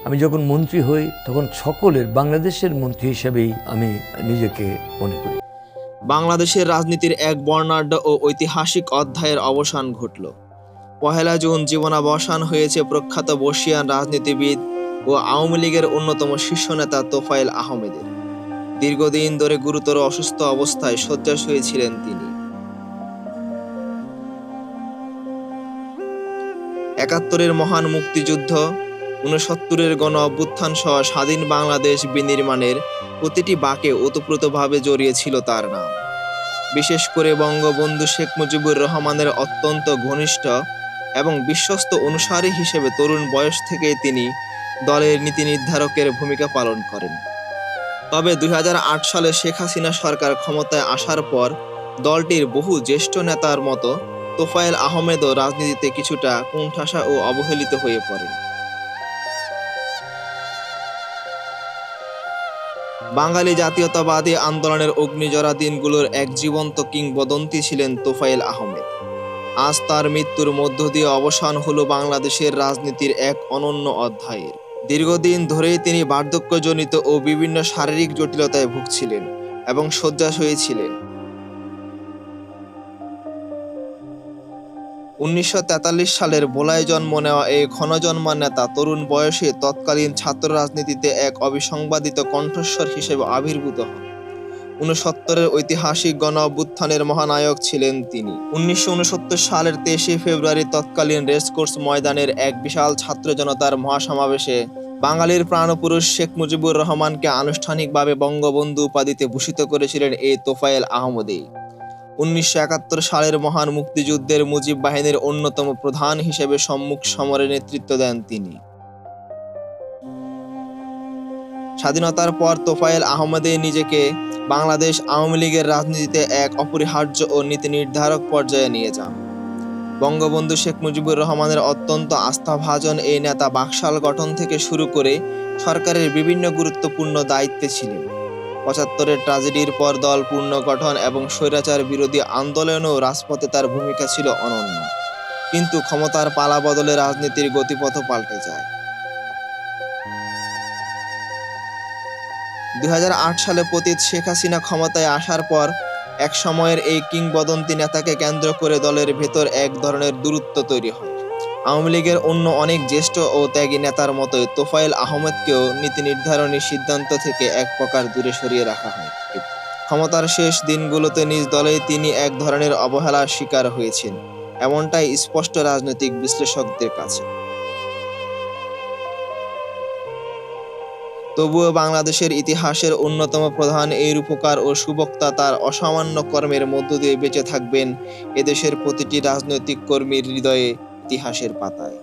আমি যখন মন্ত্রী হই তখন সকলের বাংলাদেশের মন্ত্রী হিসেবেই আমি নিজেকে মনে করি। বাংলাদেশের রাজনীতির এক বর্ণাঢ্য ও ঐতিহাসিক অধ্যায়ের অবসান ঘটল। ১ জুন জীবনাবসান হয়েছে প্রখ্যাত বর্ষিয়ান রাজনীতিবিদ ও আওয়ামী লীগের অন্যতম শীর্ষ নেতা তোফায়েল আহমেদের। দীর্ঘদিন ধরে গুরুতর অসুস্থ অবস্থায় শয্যাশয়ী ছিলেন তিনি। ৭১-এর মহান মুক্তিযুদ্ধ, ৬৯-এর গণ অভ্যুত্থান সহ স্বাধীন বাংলাদেশ বিনির্মাণের প্রতিটি বাঁকে ওতপ্রোতভাবে জড়িয়ে ছিল তার নাম। বিশেষ করে বঙ্গবন্ধু শেখ মুজিবুর রহমানের অত্যন্ত ঘনিষ্ঠ এবং বিশ্বস্ত অনুসারী হিসেবে তরুণ বয়স থেকেই তিনি দলের নীতি নির্ধারকের ভূমিকা পালন করেন। তবে ২০০৮ সালে শেখ হাসিনা সরকার ক্ষমতায় আসার পর দলটির বহু জ্যেষ্ঠ নেতার মতো তোফায়েল আহমেদও রাজনীতিতে কিছুটা কোণঠাসা ও অবহেলিত হয়ে পড়েন। বাঙালি জাতীয়তাবাদী আন্দোলনের অগ্নিজরা দিনগুলোর এক জীবন্ত কিংবদন্তি ছিলেন তোফায়েল আহমেদ। আজ তার মৃত্যুর মধ্য দিয়ে অবসান হলো বাংলাদেশের রাজনীতির এক অনন্য অধ্যায়ের। দীর্ঘদিন ধরেই তিনি বার্ধক্যজনিত ও বিভিন্ন শারীরিক জটিলতায় ভুগছিলেন এবং শয্যাশয়ী ছিলেন। ১৯৪৩ সালের ভোলায় জন্ম নেওয়া এই ক্ষণজন্মা নেতা তরুণ বয়সে তৎকালীন ছাত্র রাজনীতিতে এক অবিসংবাদিত কণ্ঠস্বর হিসেবে আবির্ভূত হন। ৬৯-এর ঐতিহাসিক গণ অভ্যুত্থানের মহানায়ক ছিলেন তিনি। ১৯৬৯ সালের ২৩শে ফেব্রুয়ারি তৎকালীন রেসকোর্স ময়দানের এক বিশাল ছাত্র জনতার মহাসমাবেশে বাঙালির প্রাণপুরুষ শেখ মুজিবুর রহমানকে আনুষ্ঠানিকভাবে বঙ্গবন্ধু উপাধিতে ভূষিত করেছিলেন এই তোফায়েল আহমেদই। ১৯৭১ সালের মহান মুক্তিযুদ্ধের মুজিব বাহিনীর অন্যতম প্রধান হিসেবে সম্মুখ সমরে নেতৃত্ব দেন তিনি। স্বাধীনতার পর তোফায়েল আহমেদই নিজেকে বাংলাদেশ আওয়ামী লীগের রাজনীতিতে এক অপরিহার্য ও নীতি নির্ধারক পর্যায়ে নিয়ে যান। বঙ্গবন্ধু শেখ মুজিবুর রহমানের অত্যন্ত আস্থাভাজন এই নেতা বাকশাল গঠন থেকে শুরু করে সরকারের বিভিন্ন গুরুত্বপূর্ণ দায়িত্বে ছিলেন। ৭৫-এর ট্র্যাজেডির পর দল পুনর্গঠন এবং স্বৈরাচার বিরোধী আন্দোলনেও রাজপথে তার ভূমিকা ছিল অনন্য। কিন্তু ক্ষমতার পালা বদলে রাজনীতির গতিপথ পাল্টে যায়। ২০০৮ সালে পতিত শেখ হাসিনা ক্ষমতায় আসার পর এক সময়ের এই কিংবদন্তি নেতাকে কেন্দ্র করে দলের ভেতর এক ধরনের দূরত্ব তৈরি হয়। আওয়ামী লীগের অন্য অনেক জ্যেষ্ঠ ও ত্যাগী নেতার মতোই তোফায়েল আহমেদকেও নীতি নির্ধারণী সিদ্ধান্ত থেকে এক প্রকার দূরে সরিয়ে রাখা হয়। ক্ষমতার শেষ দিনগুলোতে নিজ দলেই তিনি এক ধরনের অবহেলার শিকার হয়েছেন, এমনটাই স্পষ্ট রাজনৈতিক বিশ্লেষকদের কাছে। তবুও বাংলাদেশের ইতিহাসের অন্যতম প্রধান এই রূপকার ও সুবক্তা তার অসামান্য কর্মের মধ্য দিয়ে বেঁচে থাকবেন এদেশের প্রতিটি রাজনৈতিক কর্মীর হৃদয়ে, ইতিহাসের পাতায়।